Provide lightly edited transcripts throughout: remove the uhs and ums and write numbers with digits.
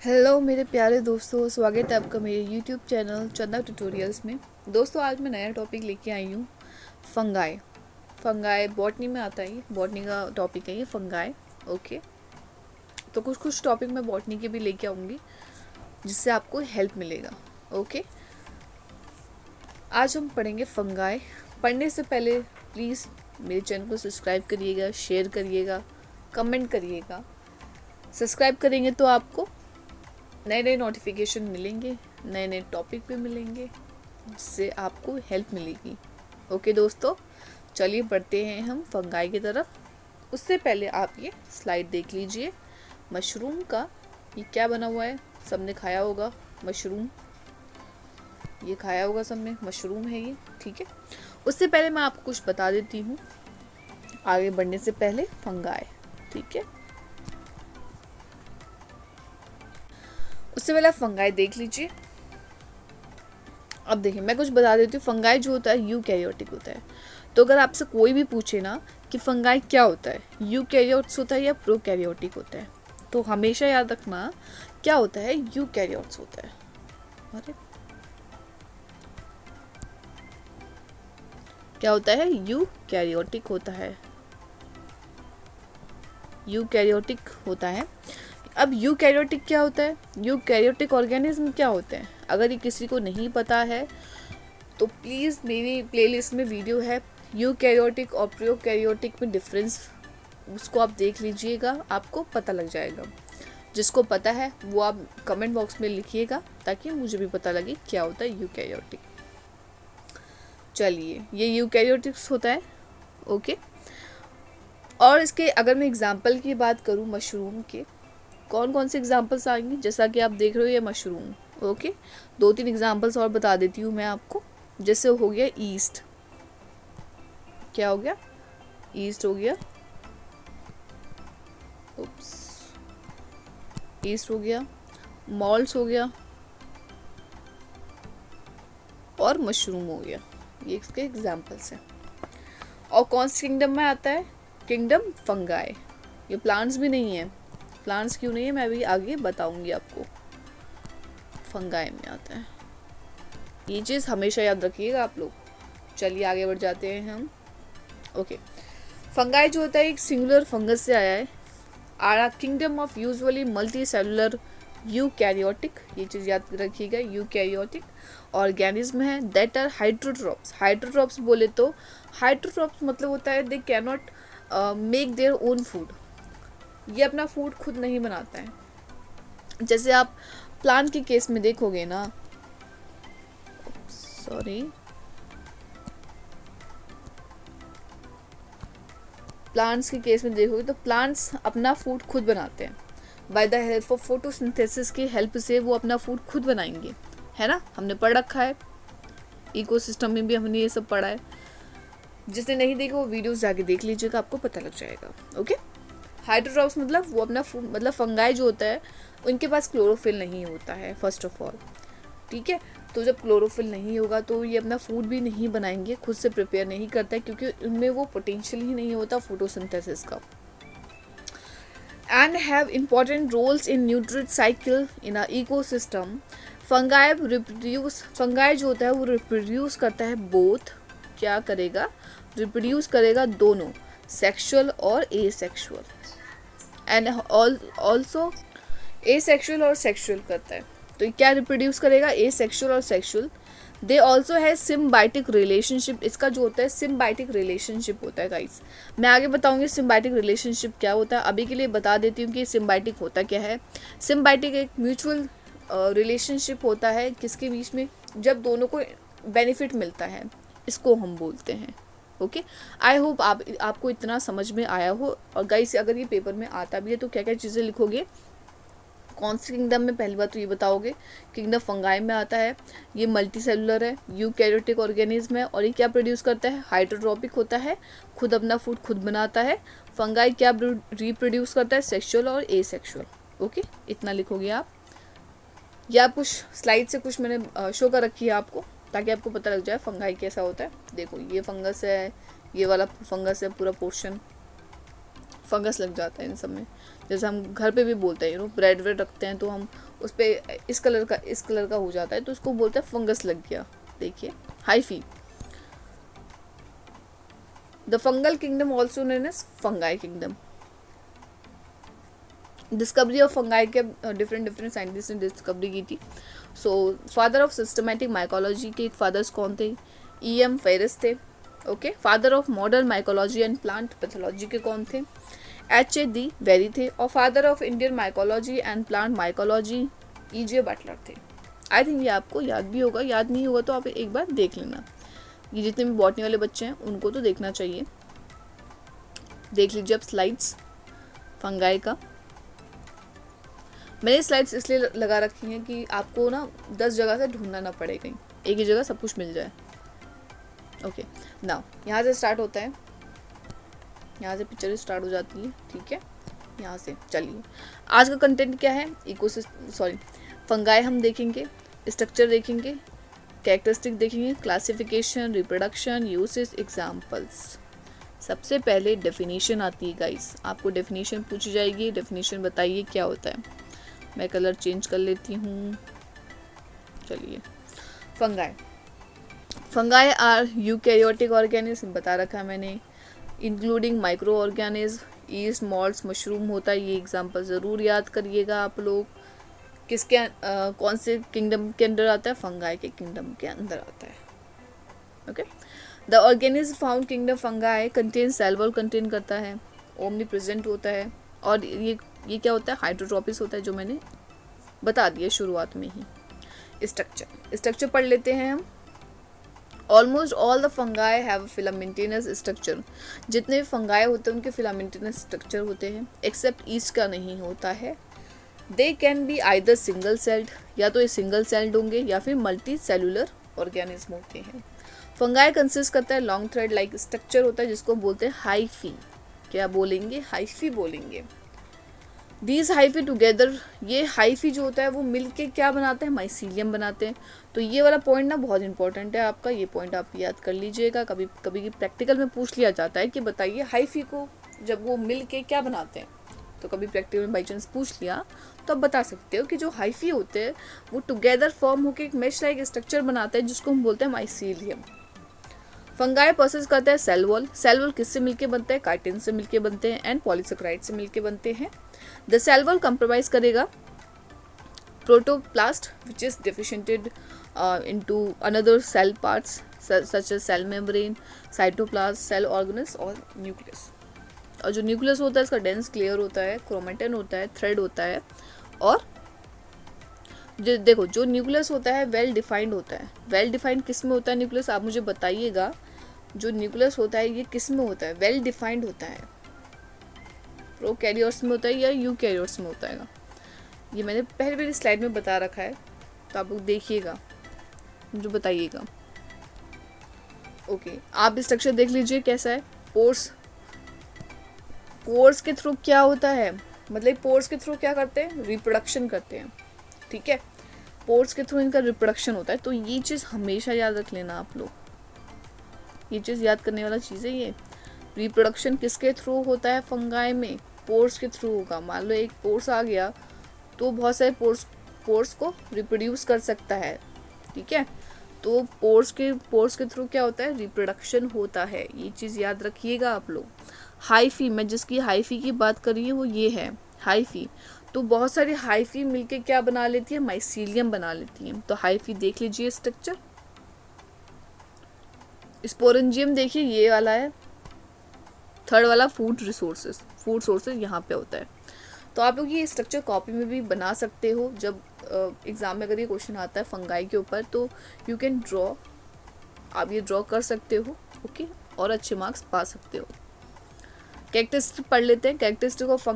Hello मेरे प्यारे दोस्तों, स्वागत है आपका मेरे यूट्यूब चैनल चंदा ट्यूटोरियल्स में। दोस्तों आज मैं नया टॉपिक लेके आई हूँ, फंगाई। फंगाई बॉटनी में आता है, बॉटनी का टॉपिक है ये फंगाई। ओके, तो कुछ कुछ टॉपिक मैं बॉटनी के भी लेके आऊँगी जिससे आपको हेल्प मिलेगा। ओके, आज हम पढ़ेंगे फंगाई। पढ़ने से पहले प्लीज़ मेरे चैनल को सब्सक्राइब करिएगा, शेयर करिएगा, कमेंट करिएगा। सब्सक्राइब करेंगे तो आपको नए नए नोटिफिकेशन मिलेंगे, नए नए टॉपिक भी मिलेंगे जिससे आपको हेल्प मिलेगी। ओके दोस्तों, चलिए बढ़ते हैं हम फंगाई की तरफ। उससे पहले आप ये स्लाइड देख लीजिए मशरूम का। ये क्या बना हुआ है, सबने खाया होगा मशरूम, ये खाया होगा सबने, मशरूम है ये। ठीक है, उससे पहले मैं आपको कुछ बता देती हूँ आगे बढ़ने से पहले फंगाई। ठीक है, उससे पहले फंगाई देख लीजिए। अब देखिए मैं कुछ बता देती हूँ। फंगाई जो होता है यूकैरियोटिक होता है। तो अगर आपसे कोई भी पूछे ना कि फंगाई क्या होता है, यूकैरियोट्स होता है या प्रोकैरियोटिक होता है, तो हमेशा याद रखना क्या होता है, यूकैरियोट्स होता है। अरे क्या होता है, यूकैरियोटिक होता है, यूकैरियोटिक होता है। अब यूकैरियोटिक क्या होता है, यूकैरियोटिक ऑर्गेनिज्म क्या होते हैं, अगर ये किसी को नहीं पता है तो प्लीज़ मेरी प्लेलिस्ट में वीडियो है यूकैरियोटिक और प्रोकैरियोटिक में डिफरेंस, उसको आप देख लीजिएगा, आपको पता लग जाएगा। जिसको पता है वो आप कमेंट बॉक्स में लिखिएगा ताकि मुझे भी पता लगे क्या होता है यूकैरियोटिक। चलिए, ये यूकैरियोटिक्स होता है। ओके, और इसके अगर मैं एग्जाम्पल की बात करूँ मशरूम के, कौन कौन से एग्जाम्पल्स आएंगे, जैसा कि आप देख रहे हो ये मशरूम। ओके, 2-3 एग्जाम्पल्स और बता देती हूँ मैं आपको। जैसे हो गया ईस्ट, क्या हो गया, ईस्ट हो गया, उप्स, ईस्ट हो गया, मॉल्स हो गया और मशरूम हो गया। ये इसके एग्जाम्पल्स हैं। और कौन से किंगडम में आता है, किंगडम फंगाई। ये प्लांट्स भी नहीं है, प्लांट्स क्यों नहीं है मैं भी आगे बताऊंगी आपको। फंगाई में आता है, ये चीज़ हमेशा याद रखिएगा आप लोग। चलिए आगे बढ़ जाते हैं हम। ओके, फंगाई जो होता है एक सिंगुलर फंगस से आया है। Are kingdom of usually multicellular eukaryotic, ये चीज़ याद रखिएगा, यूकैरियोटिक ऑर्गेनिज्म है दैट आर हाइड्रोट्रॉप्स। हाइड्रोट्रॉप्स बोले तो हाइड्रोट्रॉप्स मतलब होता है they can not make their own food, ये अपना फूड खुद नहीं बनाता है। जैसे आप प्लांट के केस में देखोगे ना, सॉरी, प्लांट्स के केस में देखोगे तो प्लांट्स अपना फूड खुद बनाते हैं by the help of photosynthesis की हेल्प से वो अपना फूड खुद बनाएंगे, है ना, हमने पढ़ रखा है, इकोसिस्टम में भी हमने ये सब पढ़ा है। जिसने नहीं देखा वो वीडियोस जाके देख लीजिएगा, आपको पता लग जाएगा। ओके, हाइड्रोट्रॉप्स मतलब वो अपना मतलब फंगाई जो होता है उनके पास क्लोरोफिल नहीं होता है फर्स्ट ऑफ ऑल। ठीक है, तो जब क्लोरोफिल नहीं होगा तो ये अपना फूड भी नहीं बनाएंगे, खुद से प्रिपेयर नहीं करता है क्योंकि उनमें वो पोटेंशियल ही नहीं होता फोटोसिंथेसिस का। And have important roles in nutrient cycle in a ecosystem. Fungi reproduce, fungi जो होता है वो रिप्रोड्यूस करता है बोथ, क्या करेगा, रिप्रोड्यूस करेगा दोनों, सेक्सुअल और एसेक्सुअल, एंड ऑल्सो एसेक्सुअल और सेक्सुअल करता है। तो क्या रिप्रोड्यूस करेगा, एसेक्सुअल और सेक्सुअल। दे ऑल्सो है सिम्बायोटिक रिलेशनशिप, इसका जो होता है सिम्बायोटिक रिलेशनशिप होता है गाइस। मैं आगे बताऊंगी सिम्बायोटिक रिलेशनशिप क्या होता है, अभी के लिए बता देती हूँ कि सिम्बायोटिक होता क्या है। सिम्बायोटिक एक म्यूचुअल रिलेशनशिप होता है किसके बीच में, जब दोनों को बेनिफिट मिलता है, इसको हम बोलते हैं। ओके, आई होप आपको इतना समझ में आया हो। और गाइस अगर ये पेपर में आता भी है तो क्या क्या चीज़ें लिखोगे, कौन से किंगडम में, पहली बात तो ये बताओगे किंगडम फंगाई में आता है, ये मल्टी सेलुलर है, यूकैरियोटिक ऑर्गेनिज्म है, और ये क्या प्रोड्यूस करता है, हाइड्रोट्रॉपिक होता है, खुद अपना फूड खुद बनाता है। फंगाई क्या रिप्रोड्यूस करता है, सेक्सुअल और एसेक्सुअल। ओके, इतना लिखोगे आप। या कुछ स्लाइड से कुछ मैंने शो कर रखी है आपको ताकि आपको पता लग जाए फंगाई कैसा होता है। देखो ये फंगस है, ये वाला फंगस है, पूरा पोर्शन फंगस लग जाता है इन सब में। जैसे हम घर पे भी बोलते हैं ब्रेड व्रेड रखते हैं तो हम उस पर इस कलर का हो जाता है तो उसको बोलते हैं फंगस लग गया। देखिए hyphae, the fungal kingdom also known as fungi kingdom. Discovery of fungi के डिफरेंट साइंटिस्ट ने डिस्कवरी की थी। So father of systematic mycology के फादर्स कौन थे? E.M. फेरिस थे। Okay, father of modern mycology and plant pathology के कौन थे? H.A. दी वेरी थे। और father of Indian mycology and plant mycology E.J. Butler थे। आई थिंक ये आपको याद भी होगा, याद नहीं होगा तो आप एक बार देख लेना। ये जितने भी बॉटनी वाले बच्चे हैं उनको तो देखना चाहिए। देख लीजिए आप स्लाइड्स फंगाई का। मैंने स्लाइड्स इसलिए लगा रखी हैं कि आपको ना 10 जगह से ढूंढना ना पड़े, कहीं एक ही जगह सब कुछ मिल जाए। ओके नाउ यहाँ से स्टार्ट होता है, यहाँ से पिक्चर स्टार्ट हो जाती है। ठीक है, यहाँ से चलिए आज का कंटेंट क्या है? फंगाई हम देखेंगे, स्ट्रक्चर देखेंगे, कैरेक्टरिस्टिक देखेंगे, क्लासिफिकेशन, रिप्रोडक्शन, यूसेज, एग्जाम्पल्स। सबसे पहले डेफिनेशन आती है गाइस, आपको डेफिनेशन पूछी जाएगी। डेफिनेशन बताइए क्या होता है। मैं कलर चेंज कर लेती हूँ। चलिए फंगाई आर यूकैरियोटिक ऑर्गेनिज्म, बता रखा है मैंने, including micro organism, east, malts, mushroom होता है। ये एग्जाम्पल ज़रूर याद करिएगा आप लोग। किसके कौन से किंगडम के अंदर आता है? फंगाई के किंगडम के अंदर आता है। Okay, the organism found kingdom fungi contain cell wall contain करता है, ओमनी प्रेजेंट होता है। और ये क्या होता है? हाइड्रोट्रोपिस होता है, जो मैंने बता दिया शुरुआत में ही। स्ट्रक्चर पढ़ लेते हैं हम। Almost all the fungi have filamentous structure. जितने भी फंगाई होते हैं उनके फिलामेंटेनस स्ट्रक्चर होते हैं, एक्सेप्ट ईस्ट का नहीं होता है। They can be either single celled, या तो ये सिंगल सेल्ड होंगे या फिर मल्टी सेलुलर ऑर्गेनिज्म होते हैं। फंगाई कंसिस्ट करता है लॉन्ग थ्रेड लाइक स्ट्रक्चर होता है जिसको बोलते हैं हाइफी। क्या बोलेंगे? हाइफी बोलेंगे। दीज हाइफी टुगेदर, ये हाइफी जो होता है वो मिलके क्या बनाते हैं? माइसीलियम बनाते हैं। तो ये वाला पॉइंट ना बहुत इंपॉर्टेंट है आपका, ये पॉइंट आप याद कर लीजिएगा। कभी कभी प्रैक्टिकल में पूछ लिया जाता है कि बताइए हाइफी को जब वो मिल के क्या बनाते हैं, तो कभी प्रैक्टिकल में बाई चांस पूछ लिया तो आप बता सकते हो कि जो हाइफी होते हैं वो टुगेदर फॉर्म होकर एक मेश लाइक स्ट्रक्चर बनाते हैं जिसको हम बोलते हैं माइसीलियम। फंगाई प्रोसेस करता है सेल वॉल। सेल वॉल किससे मिलके बनते हैं? काइटिन से मिलके बनते हैं एंड पॉलीसेकेराइड से मिलके बनते हैं। द सेल वॉल कंप्रोमाइज करेगा protoplast which is differentiated into another cell parts such as cell membrane, cytoplasm, cell organelles और न्यूक्लियस। और जो न्यूक्लियस होता है इसका डेंस क्लियर होता है, क्रोमेटिन होता है, थ्रेड होता है। और जो देखो जो न्यूक्लियस होता है वेल डिफाइंड होता है। वेल डिफाइंड किस में होता है न्यूक्लियस? आप मुझे बताइएगा, जो न्यूक्लियस होता है ये किस में होता है? वेल डिफाइंड होता है। प्रोकैरियोट्स में होता है या यूकैरियोट्स में होता है? ये मैंने पहले स्लाइड में बता रखा है, तो आप लोग देखिएगा, मुझे बताइएगा। ओके, आप स्ट्रक्चर देख लीजिए कैसा है। पोर्स के थ्रू क्या होता है? मतलब पोर्स के थ्रू क्या करते हैं? रिप्रोडक्शन करते हैं। ठीक है, पोर्स के थ्रू इनका रिप्रोडक्शन होता है। तो ये चीज़ हमेशा याद रख लेना आप लोग, ये चीज़ याद करने वाला चीज़ है। ये रिप्रोडक्शन किसके थ्रू होता है? फंगाई में पोर्स के थ्रू होगा। मान लो एक पोर्स आ गया तो बहुत सारे पोर्स को रिप्रोड्यूस कर सकता है। ठीक है, तो पोर्स के थ्रू क्या होता है? रिप्रोडक्शन होता है। ये चीज़ याद रखिएगा आप लोग। हाइफी, मैं जिसकी हाइफी की बात कर रही हूँ वो ये है हाइफी। तो बहुत सारी हाइफी मिलके क्या बना लेती है? माइसीलियम बना लेती हैं। तो हाइफी देख लीजिए स्ट्रक्चर। स्पोरेंजियम देखिए ये वाला है, थर्ड वाला फूड सोर्सेज यहाँ पे होता है। तो आप लोग ये स्ट्रक्चर कॉपी में भी बना सकते हो। जब एग्ज़ाम में अगर ये क्वेश्चन आता है फंगाई के ऊपर तो यू कैन ड्रॉ, आप ये ड्रॉ कर सकते हो। ओके, और अच्छे मार्क्स पा सकते हो। कैरेक्टरिस्टिक पढ़ लेते हैं। Characteristic of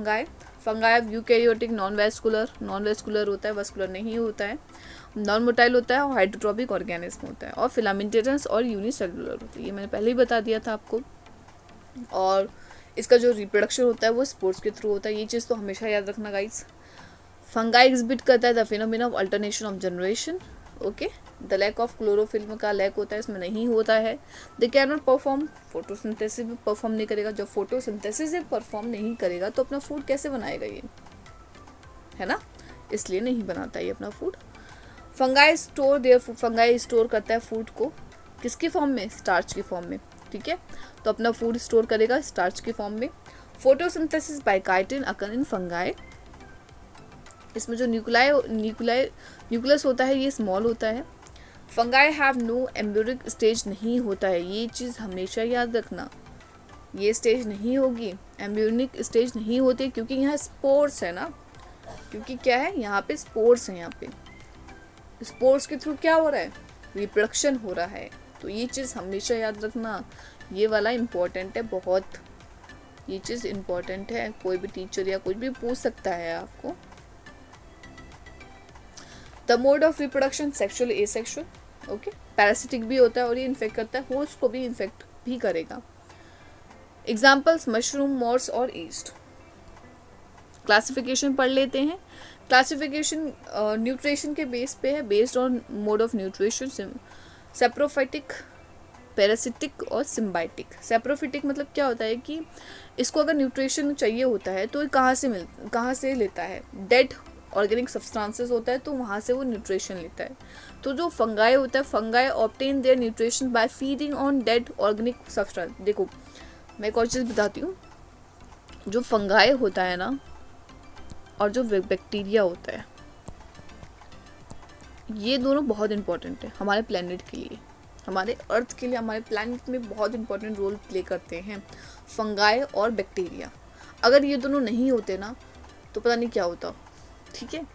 fungi eukaryotic, non vascular होता है, वस्कुलर नहीं होता है, नॉन मोटाइल होता है और हाइड्रोट्रोपिक ऑर्गेनिज्म होता है, और फिलामेंटेनस और यूनिसेलुलर होता है। ये मैंने पहले ही बता दिया था आपको। और इसका जो रिप्रोडक्शन होता है वो स्पोर्स के थ्रू होता है। ये चीज़ तो हमेशा याद रखना गाइस। फंगाई एग्जिबिट करता है the phenomena of alternation of generation. Okay, the lack of chlorophyll का लैक होता है, इसमें नहीं होता है। They can not perform photosynthesis, भी परफॉर्म नहीं करेगा। जब फोटोसिंथेसिस परफॉर्म नहीं करेगा तो अपना फूड कैसे बनाएगा? ये है ना, इसलिए नहीं बनाता ये अपना फूड। फंगाई स्टोर करता है फूड को किसकी फॉर्म में, स्टार्च की फॉर्म में, ठीक है। तो अपना फूड स्टोर करेगा स्टार्च की फॉर्म में। Photosynthesis by chitin occur in fungi, इसमें जो न्यूक्लियस होता है ये स्मॉल होता है। Fungi have no embryonic stage नहीं होता है, ये चीज़ हमेशा याद रखना, ये स्टेज नहीं होगी, एम्ब्रियोनिक स्टेज नहीं होती, क्योंकि यहाँ स्पोर्स है ना, क्योंकि क्या है यहाँ पे स्पोर्स है, यहाँ पे स्पोर्स के थ्रू क्या हो रहा है, रिप्रोडक्शन हो रहा है। तो ये चीज़ हमेशा याद रखना, ये वाला इम्पोर्टेंट है बहुत, ये चीज़ इम्पोर्टेंट है, कोई भी टीचर या कोई भी पूछ सकता है आपको। The mode of reproduction sexual asexual, okay, parasitic भी होता है और ये इन्फेक्ट करता है, होस्ट को भी इन्फेक्ट भी करेगा। एग्जाम्पल्स मशरूम, मॉर्स और ईस्ट। क्लासिफिकेशन पढ़ लेते हैं। क्लासिफिकेशन न्यूट्रिशन के बेस पे है, based on mode of nutrition, saprophytic, parasitic और सिम्बाइटिक। सेप्रोफिटिक मतलब क्या होता है कि इसको अगर न्यूट्रिशन चाहिए होता है तो कहाँ से लेता है, डेड ऑर्गेनिक सब्सटेंसेस होता है तो वहाँ से वो न्यूट्रिशन लेता है। तो जो फंगाई होता है, fungi obtain their nutrition by feeding on dead organic substance. देखो मैं एक और चीज़ बताती हूँ, जो फंगाई होता है ना और जो बैक्टीरिया होता है, ये दोनों बहुत इंपॉर्टेंट है हमारे प्लेनेट के लिए, हमारे अर्थ के लिए, हमारे प्लेनेट में बहुत इंपॉर्टेंट रोल प्ले करते हैं फंगाई और बैक्टीरिया। अगर ये दोनों नहीं होते ना तो पता नहीं क्या होता, ठीक है।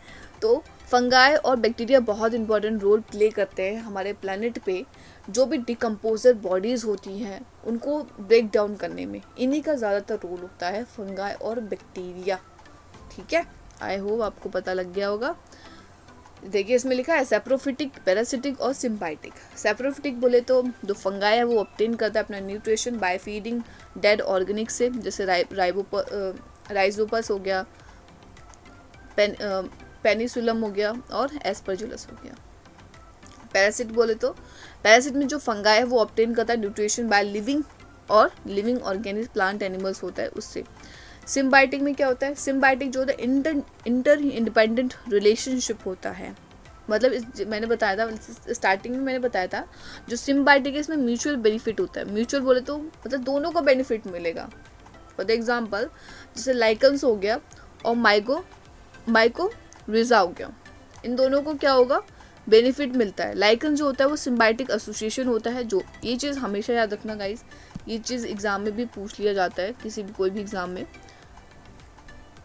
तो फंगाई और बैक्टीरिया बहुत इंपॉर्टेंट रोल प्ले करते हैं हमारे प्लेनेट पे, जो भी डिकम्पोजर बॉडीज़ होती हैं उनको ब्रेक डाउन करने में, इन्हीं का ज़्यादातर रोल होता है, फंगाई और बैक्टीरिया, ठीक है। आई होप आपको पता लग गया होगा। देखिए इसमें लिखा है सेप्रोफिटिक, पैरासिटिक और सिम्बाइटिक। सेप्रोफिटिक बोले तो जो फंगाई है वो ऑब्टेन करता है अपना nutrition by feeding dead organic से, जैसे राइजोपस हो गया, पेनिसुलम हो गया और एस्परजुलस हो गया। पैरासिट बोले तो पैरासिट में जो फंगाई है वो ऑब्टेन करता है nutrition by living organic plant animals होता है उससे। सिम्बाइटिक में क्या होता है, सिम्बाइटिक जो होता है इंटर इंडिपेंडेंट रिलेशनशिप होता है, मतलब मैंने बताया था स्टार्टिंग में, मैंने बताया था जो सिम्बाइटिक है इसमें म्यूचुअल बेनिफिट होता है। म्यूचुअल बोले तो मतलब दोनों को बेनिफिट मिलेगा। फॉर एग्जाम्पल जैसे लाइकन्स हो गया और माइकोरिज़ा हो गया, इन दोनों को क्या होगा, बेनिफिट मिलता है। लाइकन जो होता है वो सिम्बाइटिक एसोसिएशन होता है, जो ये चीज़ हमेशा याद रखना गाइस, ये चीज़ एग्ज़ाम में भी पूछ लिया जाता है, किसी भी कोई भी एग्ज़ाम में,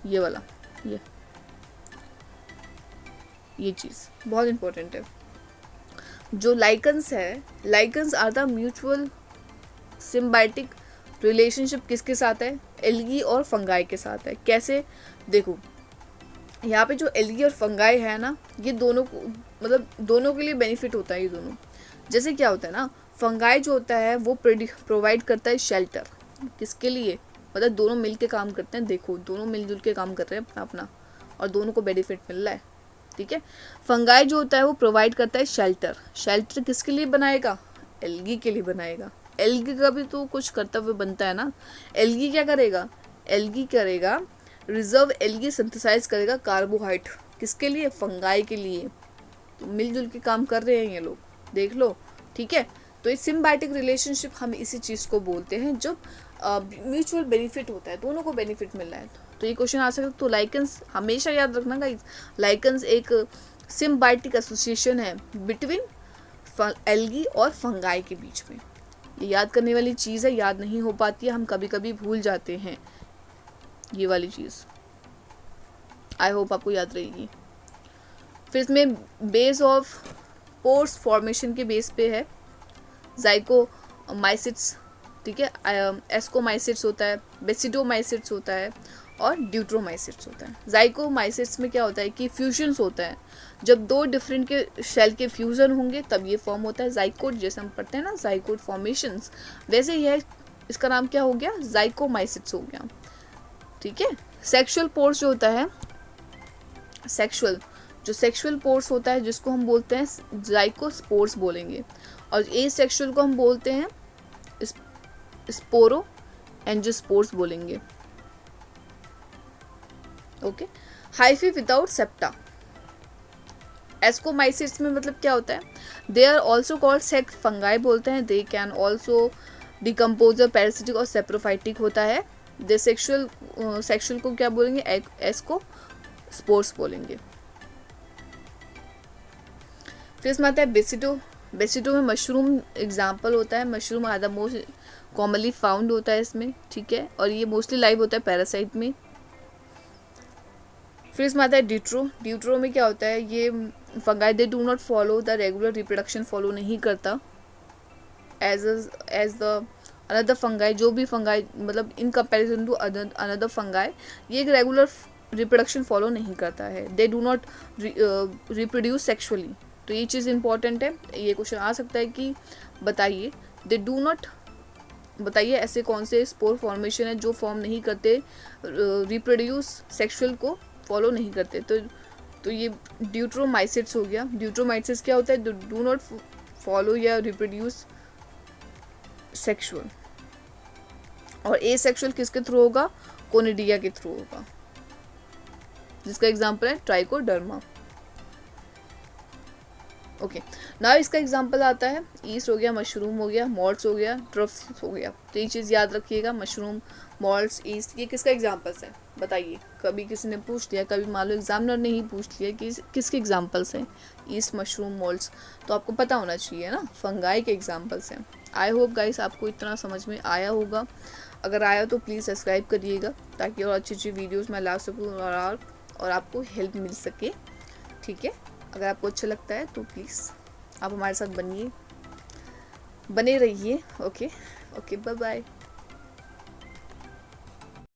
ये वाला ये चीज़ बहुत इंपॉर्टेंट है। जो लाइकन्स है, lichens are the mutual symbiotic relationship किसके साथ है, एल्गी और फंगाई के साथ है। कैसे, देखो यहाँ पे जो एल्गी और फंगाई है ना, ये दोनों को मतलब दोनों के लिए बेनिफिट होता है ये दोनों। जैसे क्या होता है ना, फंगाई जो होता है वो प्रोवाइड करता है शेल्टर, किसके लिए, मतलब दोनों मिल के काम करते हैं, देखो दोनों मिलजुल के काम कर रहे हैं अपना और दोनों को बेनिफिट मिल रहा है, ठीक है। फंगाई जो होता है वो प्रोवाइड करता है शेल्टर, शेल्टर किसके लिए बनाएगा, एल्गी के लिए बनाएगा। एल्गी का भी तो कुछ कर्तव्य बनता है ना, एल्गी क्या करेगा, एल्गी करेगा रिजर्व एल्गी सिंथेसाइज करेगा कार्बोहाइड्रेट, किसके लिए, फंगाई के लिए। तो मिलजुल के काम कर रहे हैं ये लोग, देख लो, ठीक है। तो ये सिम्बाइटिक रिलेशनशिप हम इसी चीज़ को बोलते हैं जब म्यूचुअल बेनिफिट होता है, दोनों को बेनिफिट मिल रहा है। तो ये क्वेश्चन आ सकता है। तो लाइकन्स हमेशा याद रखना गाइस, लाइकन्स एक सिम्बाइटिक एसोसिएशन है बिटवीन एल्गी और फंगाई के बीच में। ये याद करने वाली चीज़ है, याद नहीं हो पाती है, हम कभी कभी भूल जाते हैं ये वाली चीज़। आई होप आपको याद रहेगी। फिर इसमें बेस ऑफ पोर्स फॉर्मेशन के बेस पे है जाइकोमाइसिट्स, ठीक है, एस्कोमाइसिट्स होता है, बेसिडोमाइसिट्स होता है और ड्यूट्रोमाइसिट्स होता है। जाइकोमाइसिट्स में क्या होता है कि फ्यूजन्स होता है, जब दो डिफरेंट के शेल के फ्यूजन होंगे तब ये फॉर्म होता है जाइकोट, जैसे हम पढ़ते हैं ना जाइकोट फॉर्मेशंस, वैसे ही है, इसका नाम क्या हो गया, जाइकोमाइसिट्स हो गया, ठीक है। सेक्सुअल पोर्स जो होता है, सेक्सुअल पोर्स होता है जिसको हम बोलते हैं जाइकोस्पोर्स बोलेंगे, और ए सेक्सुअल को हम बोलते हैं स्पोरो एंजियोस्पोर्स बोलेंगे, okay. Hyphae without septa, ascomycetes में मतलब क्या होता है, they are also called sac fungi बोलते हैं, they can also decomposer, parasitic और सेप्रोफाइटिक होता है। दे सेक्शुअल को क्या बोलेंगे, एस्को स्पोर्स बोलेंगे। फिर इसमें आता है बेसिटो। बेसिटो में मशरूम एग्जाम्पल होता है, mushroom are the most commonly found होता है इसमें, ठीक है, और ये मोस्टली लाइव होता है पैरासाइट में। फिर इसमें आता है ड्यूट्रो। ड्यूट्रो में क्या होता है, ये fungi they do not follow the regular reproduction, follow नहीं करता एज द अनदर फंगाई, जो भी फंगाई मतलब in comparison to another fungi ये एक रेगुलर रिप्रोडक्शन फॉलो नहीं करता है। They do not reproduce sexually, तो ये चीज़ इंपॉर्टेंट है। ये क्वेश्चन आ सकता है कि बताइए, दे डू नॉट, बताइए ऐसे कौन से स्पोर फॉर्मेशन है जो फॉर्म नहीं करते, रिप्रोड्यूस सेक्सुअल को फॉलो नहीं करते। तो ये ड्यूट्रोमाइसिट्स हो गया। ड्यूट्रोमाइसिट्स क्या होता है, डू नॉट फॉलो या रिप्रोड्यूस सेक्सुअल। और ए सेक्सुअल किसके थ्रू होगा, कोनिडिया के थ्रू होगा, जिसका एग्जांपल है ट्राइकोडर्मा। ओके, नाउ इसका एग्जांपल आता है, ईस्ट हो गया, मशरूम हो गया, मॉल्ट्स हो गया, ट्रफ्स हो गया। तो ये चीज़ याद रखिएगा, मशरूम, मॉल्ट्स, ईस्ट, ये किसका एग्जांपल्स है बताइए। कभी किसी ने पूछ लिया, कभी मान लो एग्जामिनर ने ही पूछ लिया कि किसके एग्जांपल्स हैं, ईस्ट, मशरूम, मॉल्ट्स, तो आपको पता होना चाहिए ना, फंगाई के एग्जांपल्स हैं। आई होप गाइस आपको इतना समझ में आया होगा। अगर आया तो प्लीज़ सब्सक्राइब करिएगा, ताकि और अच्छी अच्छी वीडियोज़ मैं ला सकूँ और आपको हेल्प मिल सके, ठीक है। अगर आपको अच्छा लगता है तो प्लीज़ आप हमारे साथ बने रहिए। Okay, bye bye.